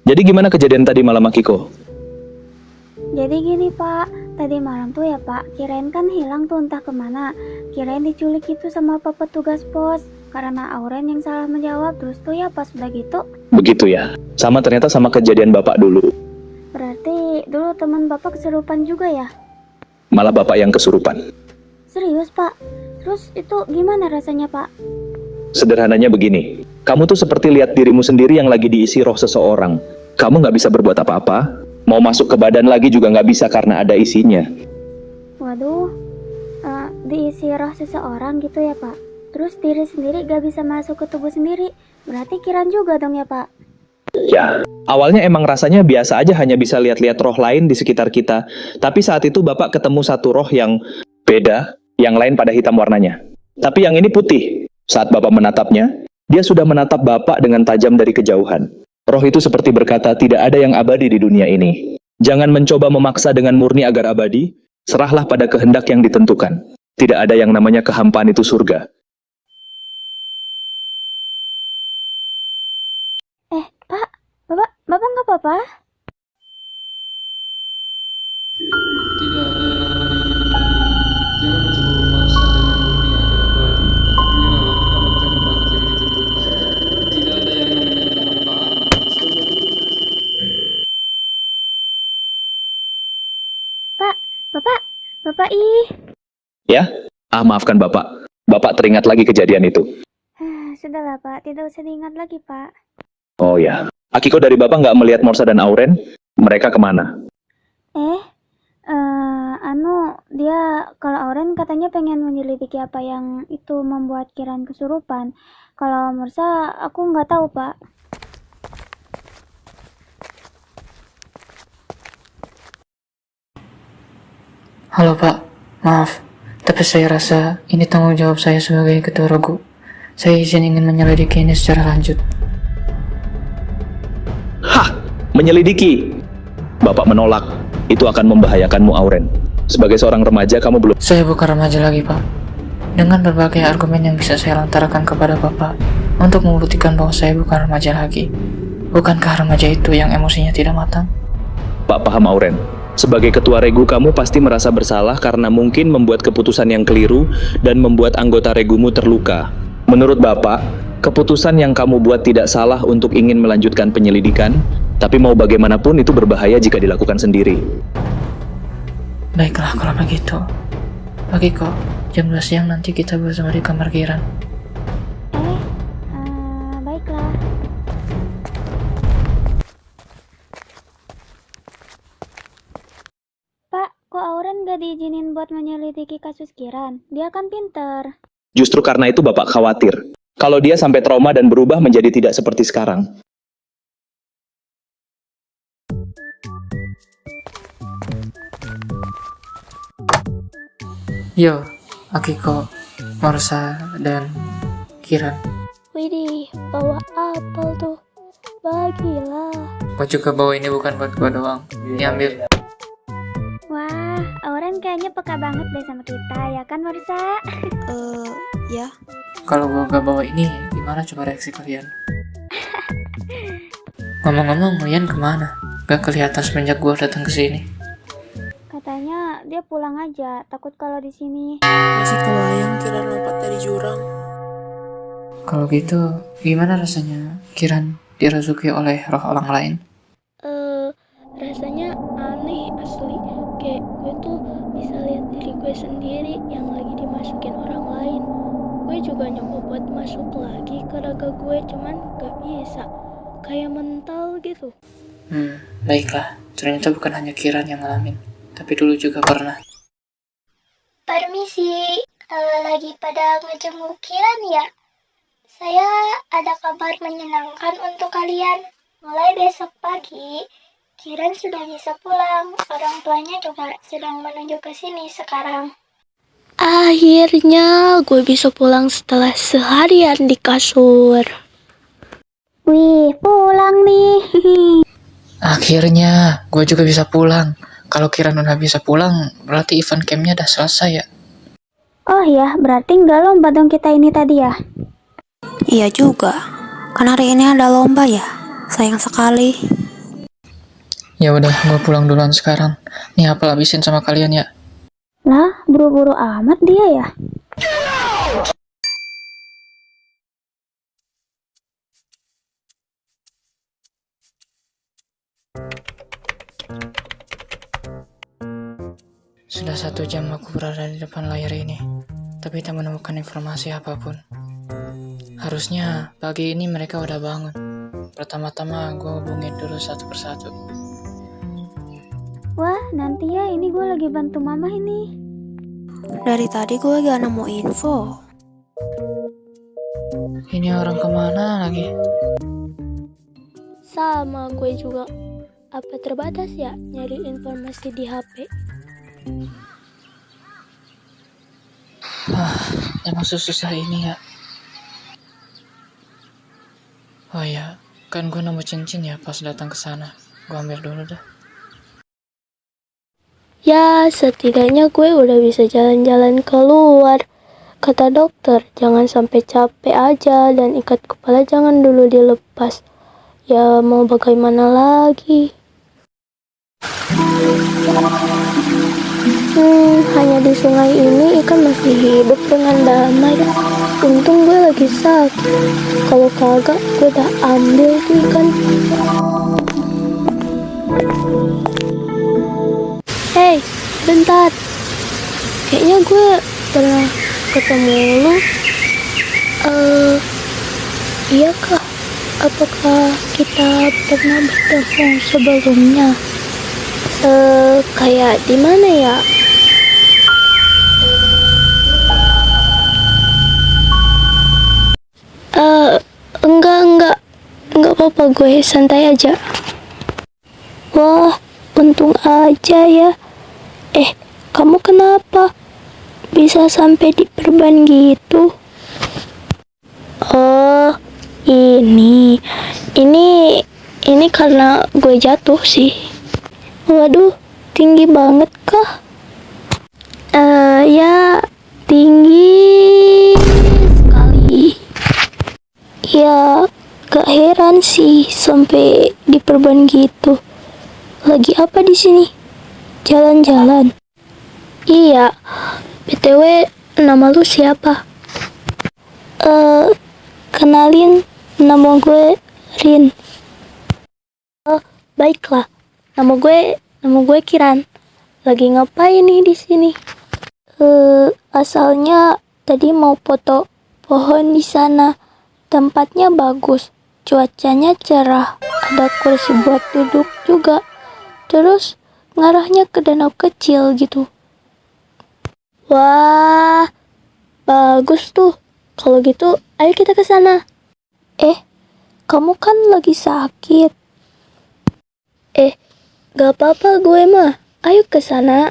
Jadi gimana kejadian tadi malam, Akiko? Jadi gini Pak, tadi malam tuh ya Pak, kirain kan hilang tuh entah kemana. Kirain diculik itu sama Pak petugas pos. Karena Auren yang salah menjawab, terus tuh ya pas udah gitu. Begitu ya. Sama ternyata sama kejadian Bapak dulu. Berarti dulu teman Bapak kesurupan juga ya? Malah Bapak yang kesurupan. Serius Pak? Terus itu gimana rasanya Pak? Sederhananya begini. Kamu tuh seperti lihat dirimu sendiri yang lagi diisi roh seseorang. Kamu nggak bisa berbuat apa-apa. Mau masuk ke badan lagi juga nggak bisa karena ada isinya. Waduh, diisi roh seseorang gitu ya Pak? Terus diri sendiri gak bisa masuk ke tubuh sendiri. Berarti Kiran juga dong ya Pak? Ya, awalnya emang rasanya biasa aja hanya bisa lihat-lihat roh lain di sekitar kita. Tapi saat itu Bapak ketemu satu roh yang beda, yang lain pada hitam warnanya. Tapi yang ini putih. Saat Bapak menatapnya, dia sudah menatap Bapak dengan tajam dari kejauhan. Roh itu seperti berkata, tidak ada yang abadi di dunia ini. Jangan mencoba memaksa dengan murni agar abadi, serahlah pada kehendak yang ditentukan. Tidak ada yang namanya kehampaan itu surga. Pak, Bapak nggak apa-apa? Tidak ada yang abadi di dunia ini. Jangan mencoba memaksa dengan murni agar abadi. Menyerahlah kepada kehendak yang ditentukan. Tidak ada yang namanya kehampaan. Bapak ih. Ya? Maafkan Bapak. Bapak teringat lagi kejadian itu. Sudahlah Pak, tidak usah diingat lagi Pak. Oh ya. Akiko dari Bapak nggak melihat Morsa dan Auren? Mereka kemana? Dia kalau Auren katanya pengen menyelidiki apa yang itu membuat Kiran kesurupan. Kalau Mursa, aku nggak tahu Pak. Halo Pak, maaf, tapi saya rasa ini tanggung jawab saya sebagai ketua regu. Saya izin ingin menyelidiki ini secara lanjut. Hah! Menyelidiki! Bapak menolak. Itu akan membahayakanmu, Auren. Sebagai seorang remaja, kamu belum... Saya bukan remaja lagi Pak. Dengan berbagai argumen yang bisa saya lontarkan kepada Bapak untuk membuktikan bahwa saya bukan remaja lagi. Bukankah remaja itu yang emosinya tidak matang? Pak paham, Auren. Sebagai ketua regu, kamu pasti merasa bersalah karena mungkin membuat keputusan yang keliru dan membuat anggota regumu terluka. Menurut Bapak, keputusan yang kamu buat tidak salah untuk ingin melanjutkan penyelidikan, tapi mau bagaimanapun itu berbahaya jika dilakukan sendiri. Baiklah kalau begitu. Akiko, jam 2 siang nanti kita bersama di kamar Kiran. Baiklah. Pak, kok Auren gak diizinin buat menyelidiki kasus Kiran? Dia kan pinter. Justru karena itu Bapak khawatir. Kalau dia sampai trauma dan berubah menjadi tidak seperti sekarang. Yo, Akiko, Morsa, dan Kiran. Widih, bawa apel tuh. Bagilah. Gua juga bawa ini bukan buat gua doang. Ini ambil. Wah, Auren kayaknya peka banget deh sama kita, ya kan Marisa? Ya. Kalau gua gak bawa ini, gimana coba reaksi kalian? Ngomong-ngomong, kalian kemana? Gak kelihatan semenjak gua datang ke sini. Katanya dia pulang aja, takut kalau di sini. Masih kebayang Kiran lompat dari jurang. Kalau gitu, gimana rasanya Kiran dirasuki oleh roh orang lain? Rasanya aneh asli. Kayak gue tuh bisa lihat diri gue sendiri yang lagi dimasukin orang lain. Gue juga nyoba buat masuk lagi ke raga gue, cuman gak bisa. Kayak mental gitu. Baiklah. Ternyata bukan hanya Kiran yang ngalamin, tapi dulu juga pernah. Permisi, lagi pada ngejenguk Kiran ya? Saya ada kabar menyenangkan untuk kalian. Mulai besok pagi, Kiran sudah bisa pulang. Orang tuanya juga sedang menuju ke sini sekarang. Akhirnya gue bisa pulang setelah seharian di kasur. Wih, pulang nih. Akhirnya, gue juga bisa pulang. Kalau Kiran udah bisa pulang, berarti event campnya udah selesai ya? Oh ya, berarti nggak lomba dong kita ini tadi ya? Iya juga. Kan hari ini ada lomba ya. Sayang sekali. Ya udah, gue pulang duluan sekarang. Nih apel habisin sama kalian ya. Lah, buru-buru amat dia ya. Sudah 1 jam aku berada di depan layar ini, tapi tak menemukan informasi apapun. Harusnya pagi ini mereka udah bangun. Pertama-tama gue hubungin dulu satu persatu. Wah, nanti ya, ini gue lagi bantu mama ini. Dari tadi gue gak nemu info. Ini orang kemana lagi? Sama gue juga. Apa terbatas ya nyari informasi di HP? Emang susah ini ya. Oh ya, kan gue nemu cincin ya pas datang ke sana. Gue ambil dulu dah. Ya, setidaknya gue udah bisa jalan-jalan keluar. Kata dokter, jangan sampai capek aja dan ikat kepala jangan dulu dilepas. Ya, mau bagaimana lagi? Hanya di sungai ini ikan masih hidup dengan damai. Untung gue lagi sakit. Kalau kagak, gue udah ambil tuh ikan. Hei, bentar. Kayaknya gue pernah ketemu lo. Iya kah? Apakah kita pernah bertemu sebelumnya? Kayak di mana ya? Enggak apa-apa, gue santai aja. Wah, untung aja ya. Kamu kenapa? Bisa sampai diperban gitu? Oh, ini karena gue jatuh sih. Waduh, tinggi banget kah? Ya, tinggi sekali. Ya, gak heran sih sampai diperban gitu. Lagi apa di sini? Jalan-jalan. Iya. BTW, nama lu siapa? Kenalin, nama gue Rin. Baiklah. Nama gue Kiran. Lagi ngapain nih di sini? Asalnya tadi mau foto pohon di sana. Tempatnya bagus, cuacanya cerah, ada kursi buat duduk juga. Terus ngarahnya ke danau kecil gitu. Wah, bagus tuh. Kalau gitu, ayo kita ke sana. Kamu kan lagi sakit. Gak apa-apa gue mah. Ayo ke sana.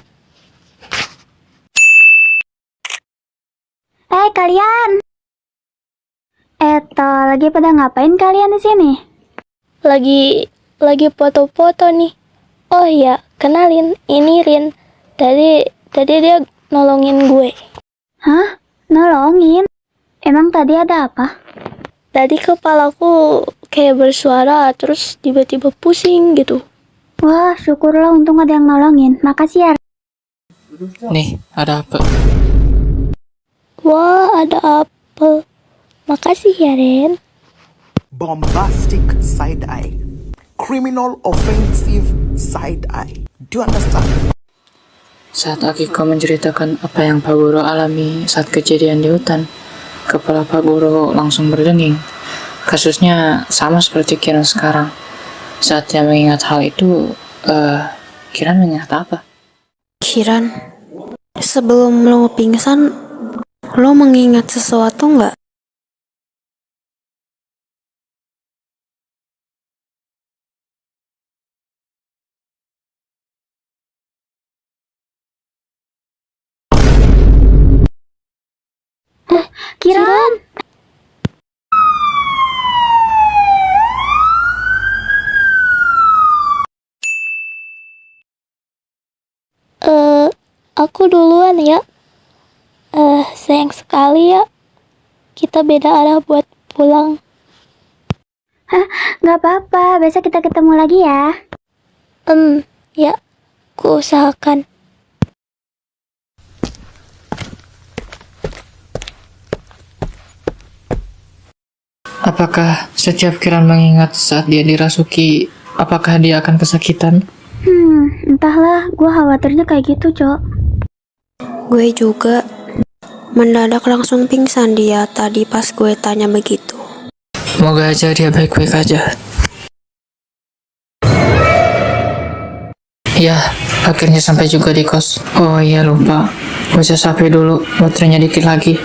Kalian. Lagi pada ngapain kalian di sini? Lagi foto-foto nih. Oh iya, kenalin, ini Rin. Tadi dia nolongin gue. Hah? Nolongin? Emang tadi ada apa? Tadi kepalaku kayak bersuara, terus tiba-tiba pusing gitu. Wah, syukurlah untung ada yang nolongin. Makasih ya. Nih, ada apa? Wah, ada apel. Makasih ya, Ren. Bombastic side eye, criminal offensive side eye. Do you understand? Saat Akiko menceritakan apa yang Pak Guru alami saat kejadian di hutan, kepala Pak Guru langsung berdenging. Kasusnya sama seperti Kiran sekarang. Saat dia mengingat hal itu, Kiran mengingat apa? Kiran, sebelum lo pingsan, lo mengingat sesuatu nggak? Kiran. Aku duluan ya. Sayang sekali ya. Kita beda arah buat pulang. Gak apa-apa, besok kita ketemu lagi ya. Ya, ku usahakan. Apakah setiap Kiran mengingat saat dia dirasuki, apakah dia akan kesakitan? Entahlah, gue khawatirnya kayak gitu, Cok. Gue juga. Mendadak langsung pingsan dia tadi pas gue tanya begitu. Semoga aja dia baik-baik aja. Ya, akhirnya sampai juga di kos. Oh iya lupa, gue cas HP dulu, baterainya dikit lagi.